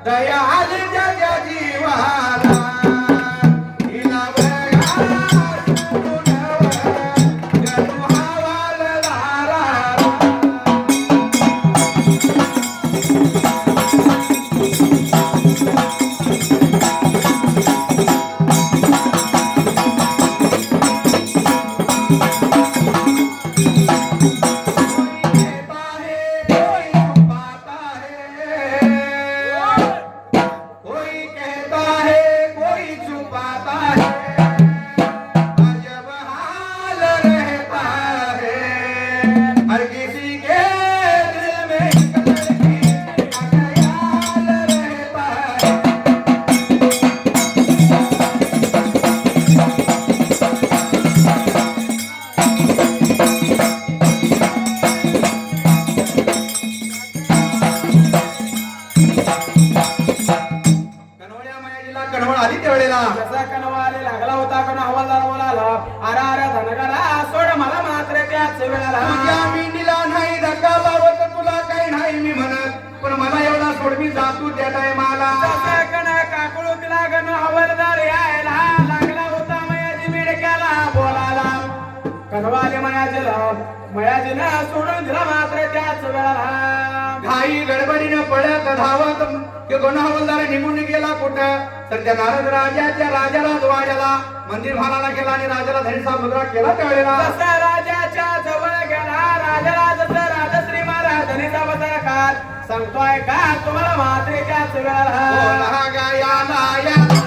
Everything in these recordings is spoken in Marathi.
दया आली ज्या जीवाला हिला बघा सोडून जणू हवालदारा. कणवळ आली त्यावेळेला जसा कणवाले लागला होता कण हवालदार बोलाला अरे अरे धनगरा सोड मला मात्र त्याच वेळेला तुझ्या मिनीला नाही धक्का लावत तुला काही नाही मी म्हणत पण मला एवढा सोड मी जातो त्या टायमाला. जसा कण काकुळू तिला गण हवालदार यायला लागला होता मयाजी मिडक्याला बोलाला कणवाले मयाजीनं सोडून दिला मात्र त्याच वेळेला घाई गडबडीनं पळत धावत ते गण हवालदार निघून गेला कुठं तर त्या नारद राजाच्या राजाला द्वाराला मंदिर भानाला गेला आणि राजाला धनीचा मुद्रा केला त्यावेळेला. जसा राजाच्या जवळ गेला राजाला जसं राजश्री महाराज धनीचा वचनकार सांगतोय का तुम्हाला मात्र त्याच वेळेला बोला गायाला याला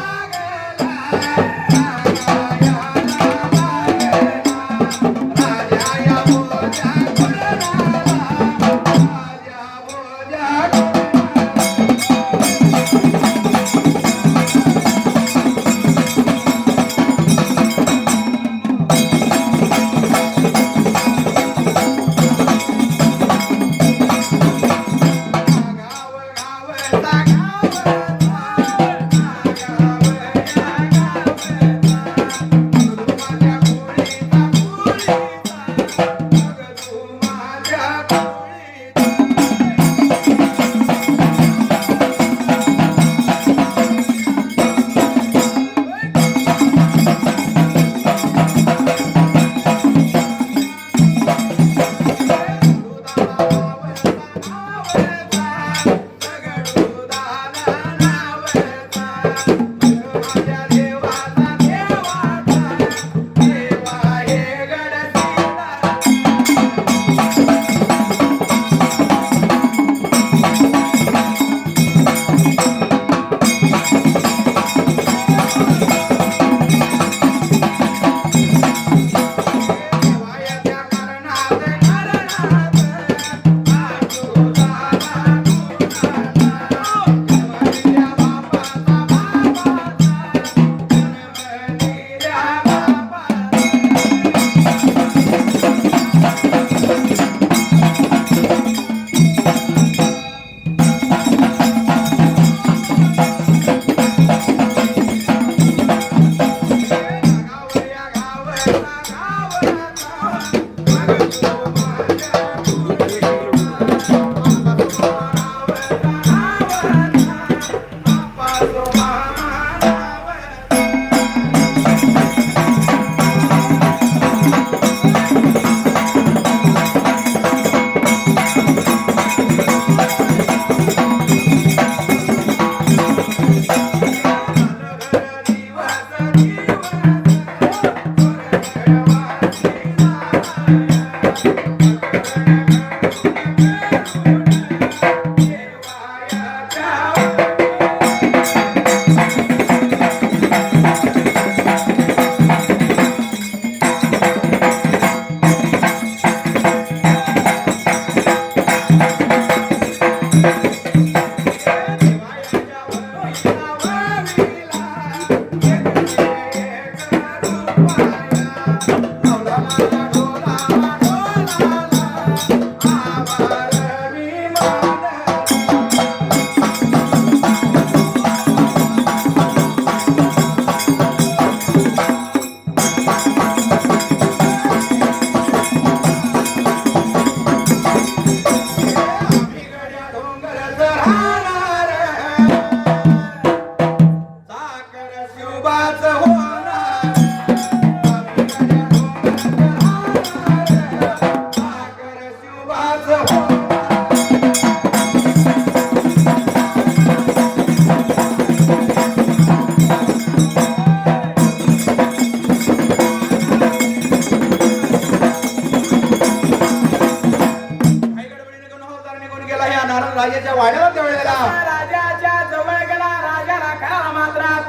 गाव गाव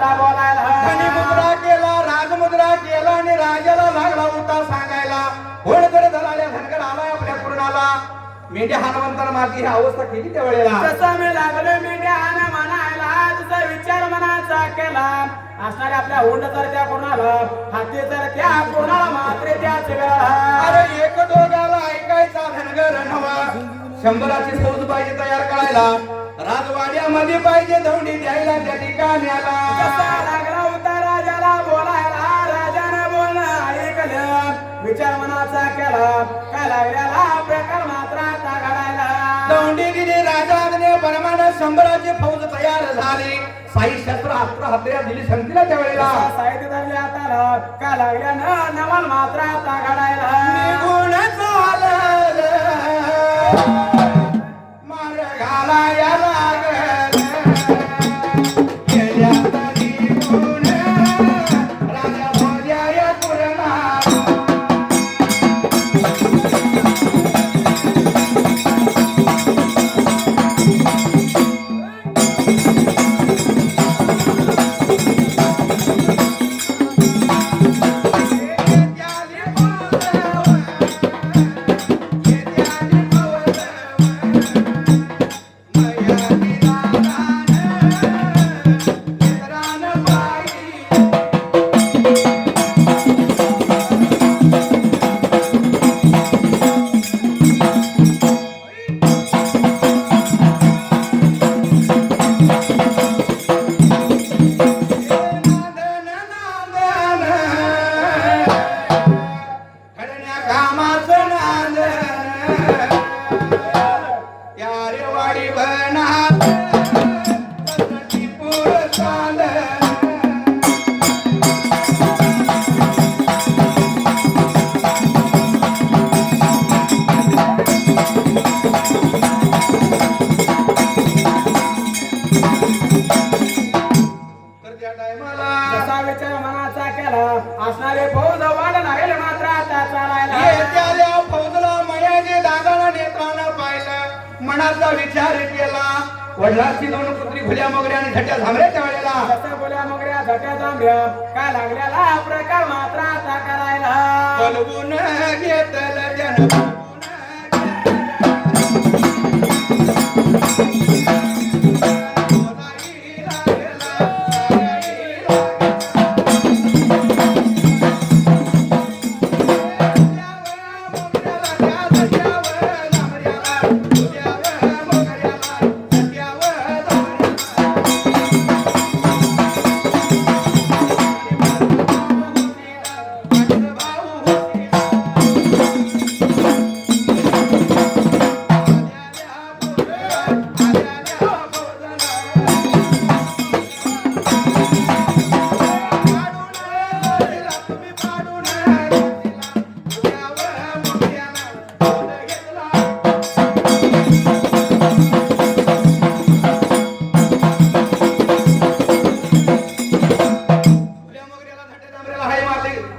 आता बोलायला मुद्रा केला राजमुद्रा केला आणि राजाला लागला होता सांगायला कोण तर दलाल्या धनगर आलाय आपल्या पूर्णाला मेंढ्या हनुमंतानं माझी ही अवस्था केली त्या वेळेला जसं मी लागलो मेंढ्या हाना म्हणायला तुझा विचार मनाचा केला असणाऱ्या आपल्या हुंड तर त्या कोणाला हाती तर त्या कोणाला मात्र त्याच वेळा अरे एक दोघाला ऐकायचा धनगर नवा 100ची फौज पाहिजे तयार करायला राजवाड्यामध्ये पाहिजे दौंडी द्यायला त्या ठिकाण्याला कसा लागला होता राजाला बोलायला राजानं बोलणं ऐकलं विचार मनाचा केला काय लागल्याला प्रकार मात्र आता घडायला दौंडी दिली राजाने परमाने 100ची फौज तयार झाली साई शस्त्र अस्त्र हत्यार दिली संगतीला त्या वेळेला साहित्य धरले आता काय लागल्यानं नवल मात्र आता घडायला निघून चाललं मार घालाया लागलं गेल्या तरी निघून राजा भोजाया पूर्णा जसा विचार मनाचा केला असणारे फौज वाढ लागेल मात्र आता चालायला येत्या फौजला मयाजी दादाला नेत्रानं पाहिलं मनाचा विचार केला वडिलांची 2 पुत्री खुल्या मोगऱ्या आणि झट्या झांबऱ्याच्या वेळेला जसं बोल्या मगऱ्या झट्या जांभ्या काय लागल्याला प्रकार मात्र आता करायला बलवून घेतलं जन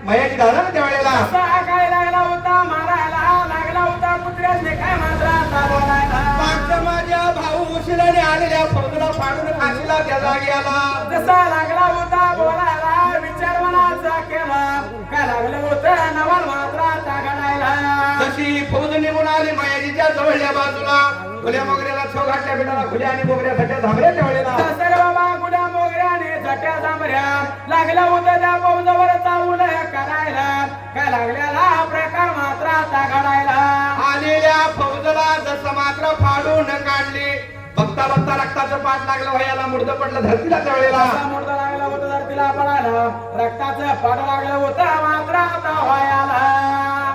मयाजी दादा त्या वेळेला असा काय लागला होता मारायला लागला होता कुत्र्याने काय मात्र आता बोलायला मागच्या माझ्या भाऊ शिलाने आलेल्या फौजला फाडून फाशीला त्याला गेला जसा लागला होता बोलायला विचार मनाचा केला काय लागलं होतं नवल मात्र आता घडायला जशी फौज निघून आली मयाजीच्या जवळच्या बाजूला खुल्या मोगऱ्याला छो घातल्या बेटाला खुल्या आणि मोगऱ्या झट्या झांबऱ्या त्या वेळेला सर बाबा गुड्या मोगऱ्याने झट्या जांभऱ्या लागल्या होत्या त्या फौजवर चावून करायला काय लागल्याला प्रकार मात्र आता घडायला आलेल्या फौजला जसं मात्र फाडून काढली बघता बघता रक्ताचं पाठ लागलं व्हायला मुर्द पडलं धरतीला त्या वेळेला असा मुर्दा लागला होता धरतीला पडायला रक्ताचं पाठ लागलं होतं मात्र आता व्हायला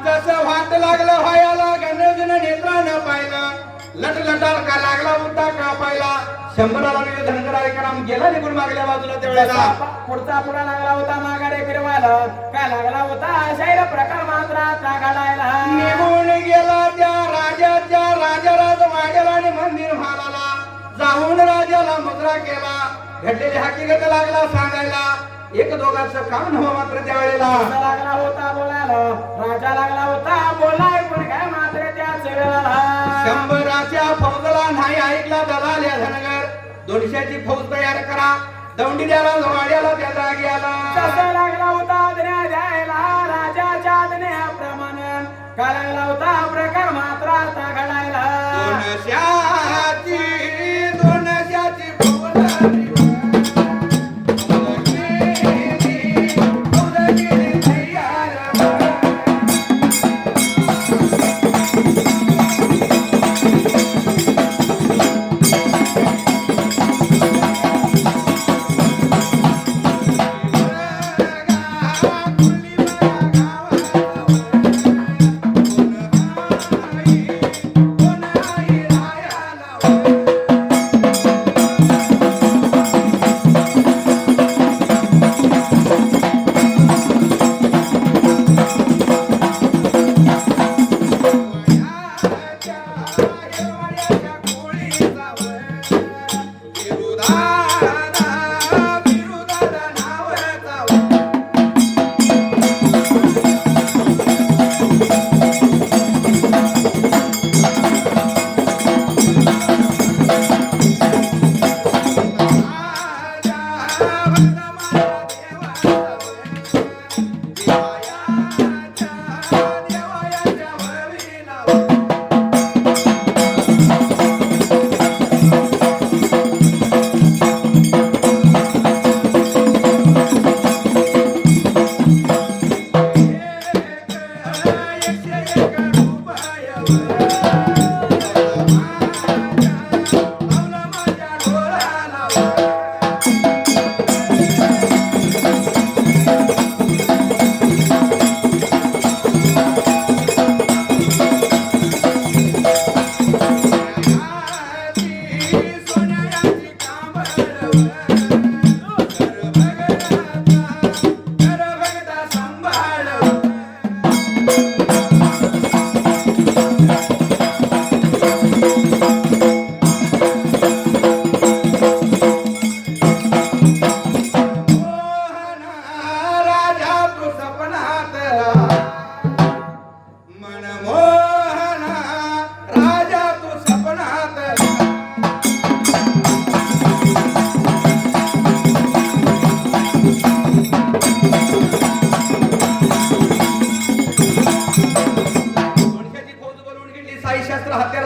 जसं वाट लागलं व्हायला गणेशनं नेत्रानं पाहिलं लटलटाल का लागला होता का पाहिला 100ला धनगर कार्यक्रम गेला निघून मागल्या बाजूला त्या वेळेला पुढचा पुढा लागला होता माघारे फिरवायला काय लागला होता शैर प्रकार मात्र आता घडायला निघून गेला त्या राजाराज वाड्याला आणि मंदिर महालाला जाऊन राजाला मुद्रा केला घडलेली हकीकत लागला सांगायला एक दोघांचं काम नव्हतं मात्र त्या वेळेला लागला होता बोलायला राजा लागला होता बोलाय पण काय मात्र त्याच वेळेला 100च्या फौजला नाही ऐकला दलाल्या धनगर 200ची फौज तयार करा दौंडी द्याला वाड्याला त्या जाग्याला जसा लागला होता आज्ञा द्यायला राजाच्या आज्ञेप्रमाणे का लागला होता प्रकार मात्र आता घडायला दोनशाची भुवनारी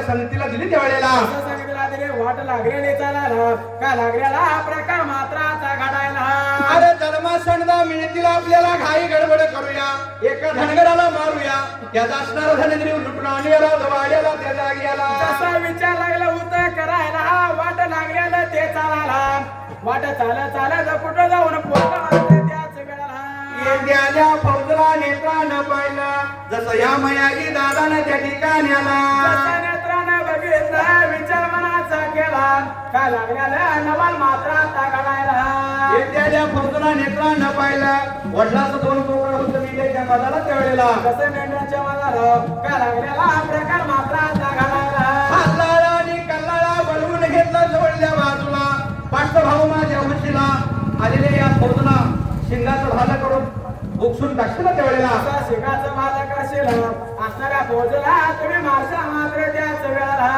संतीला दिली त्यावेळेला असं सांगितलं तरी वाट लागलेली चालायला का लागलेला प्रकार मात्राचा घडायला अरे जन्मा सणदा मिळतील आपल्याला घाई गडबड करूया एका धनगराला मारूया त्याचा असणारा धनगिरी लुटून आणूया वाड्याला त्या जाग्याला जसा विचार लागला होता करायला वाट लागलेला ते चालायला वाट चालत कुठं जाऊन पोहोचला त्याच वेळेला येत्याल्या फौजला नेत्रानं पाहिलं जसं या मयाजी दादानं त्या ठिकाणी आला नेत्रानं बघितलं विचार मनाचा केला का लागलेला नवाल मात्राचा घडायला येत्याल्या फौजला नेत्रानं पाहिलं वडिलाचं दोन पोकळ होतं मेंढ्याच्या मधाला त्यावेळेला कसं मेंढ्याच्या मधाला का लागलेला प्रकार मात्राचा घडायला हल्लाळा आणि कल्लाळा बोलवून घेतला जवळल्या बाजूला पाटचा भाऊ माझ्या उशीला आलेले या फौजला शिंगाचं भाला करून बुकसून टाकशील त्यावेळेला असा शिकाचं भाला करशील असणाऱ्या फौजला तुम्ही मारसा मात्र त्याच वेळेला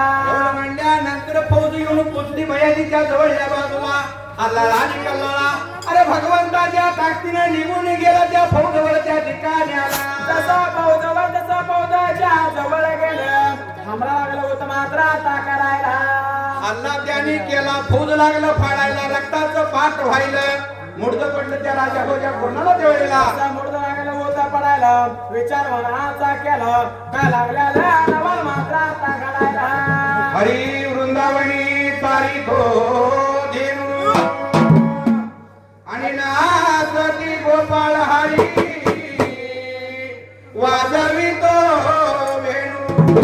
म्हणल्यानंतर फौज येऊन पोचली मयाजीच्या जवळच्या बाजूला हल्लाळा आणि कल्लाळा अरे भगवंताच्या ताकदीने निघून गेला त्या फौजवर त्या ठिकाणी आला जसा फौजाच्या जवळ गेलं हमला लागलं होतं मात्र आता करायला हल्ला त्याने केला फौज लागलं फाडायला रक्ताचं पाठ व्हायलं मुडद पडलं त्या राजा भोजा कोणाला त्यावेळेला असा मुडद लागलं होतं पडायला विचार मनाचा केलं का लागल्याला नवल मात्र आता घडायला हरी वृंदावनी तारीखो देऊ आणि नाचती गोपाळ हरी वाजवितो वेणू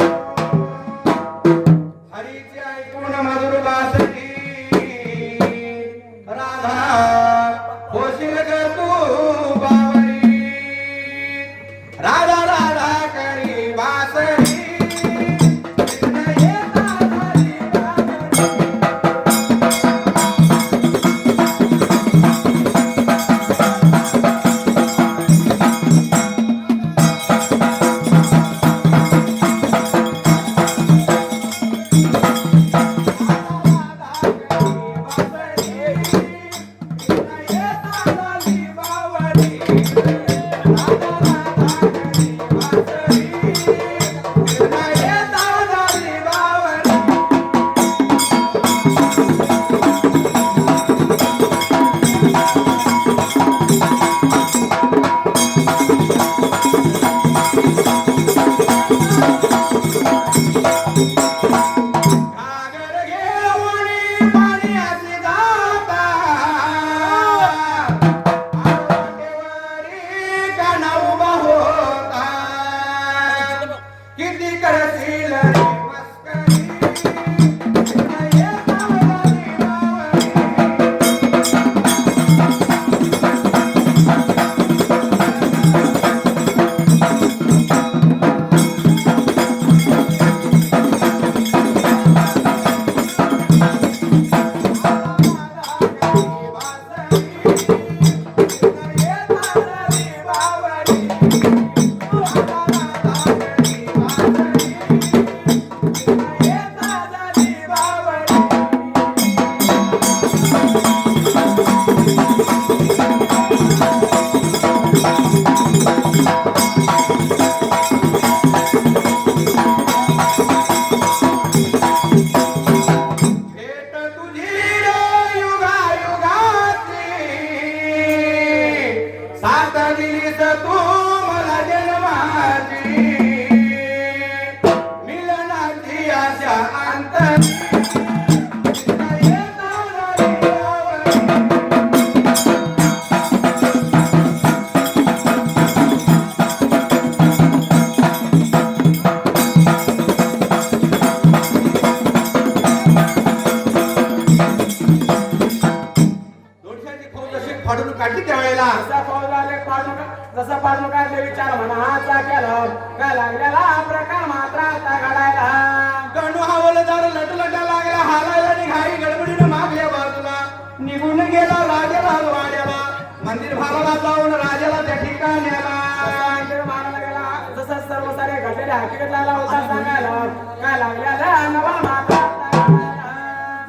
हरीचे ऐकून मधुर बासरी राधा होशील ग तू बावरी राधा राधा करी बासरी मिलनाची आशा अंतरी दोडशाची फौज जशी फाडून काढली त्यावेळेला जसा पाडणूक काढले विचार मनाचा केलं काय लागलेला प्रकार मात्र आता घडायला गणू हा वलदार लटलटा लागला हालायला निघाई गडबडीने मागल्या बाजूला निघून गेला राजाला वाड्याला मंदिर भागाला जाऊन राजाला त्या ठिकाण्याला मानायला गेला जसं सर्व सारे घडलेले हकीकत लागला होता सांगायला काय लागलेला नवा मात्र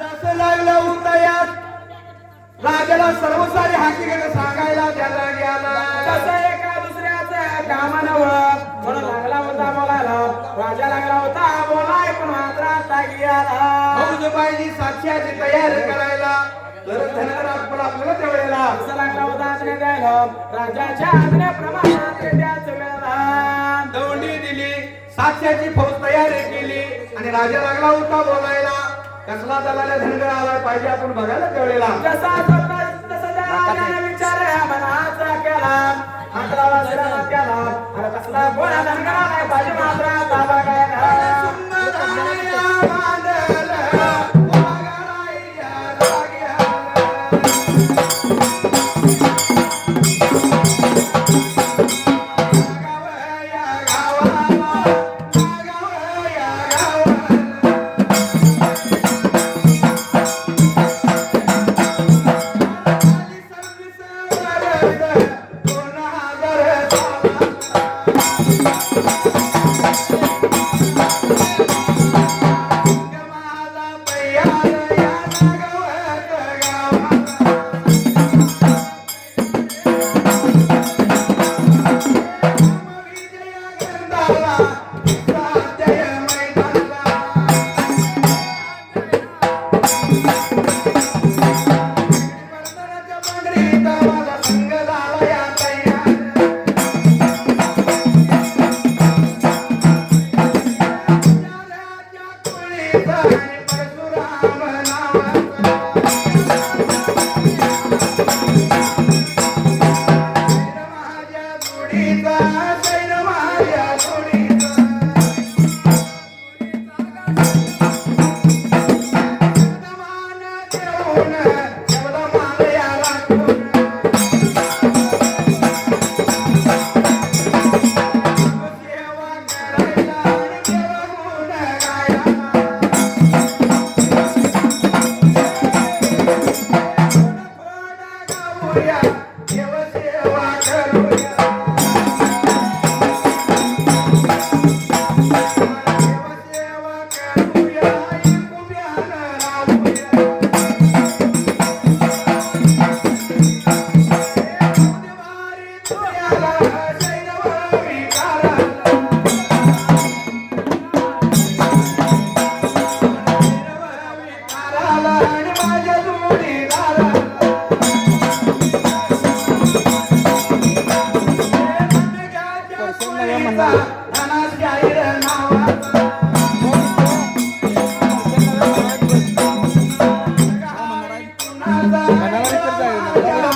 जसं लागलं उदयात राजाला सर्व सारी हकीकत सांगायला त्याला गेला कसं एका दुसऱ्याचं कामानं म्हणून लागला होता बोलायला राजा लागला होता बोलाय पण मात्र आता गेला फौजबाईची साक्ष्याची तयारी करायला तर धनराज पण आपल्याला त्यावेळेला असं लागला होता आज्ञा द्यायला राजाच्या आज्ञेप्रमाणे त्याच वेळेला दौंडी दिली साक्ष्याची फौज तयारी केली आणि राजा लागला होता बोलायला कसला दलाला धनगर आला पाहिजे आपण बघायला त्यावेळेला जसा त्या राजाने विचार मनाचा केला हाताला शिराला केला अरे कसला गोळा धनगर आलाय पाहिजे मात्र आता बघायला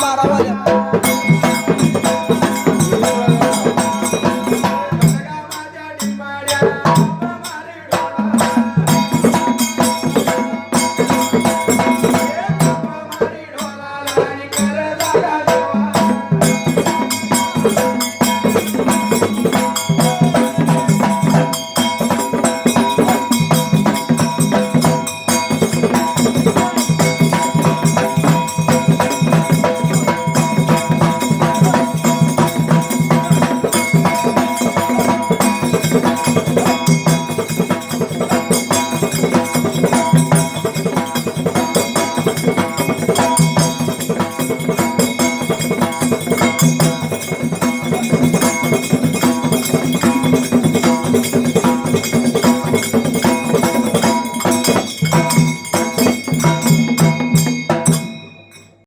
बारा वाजता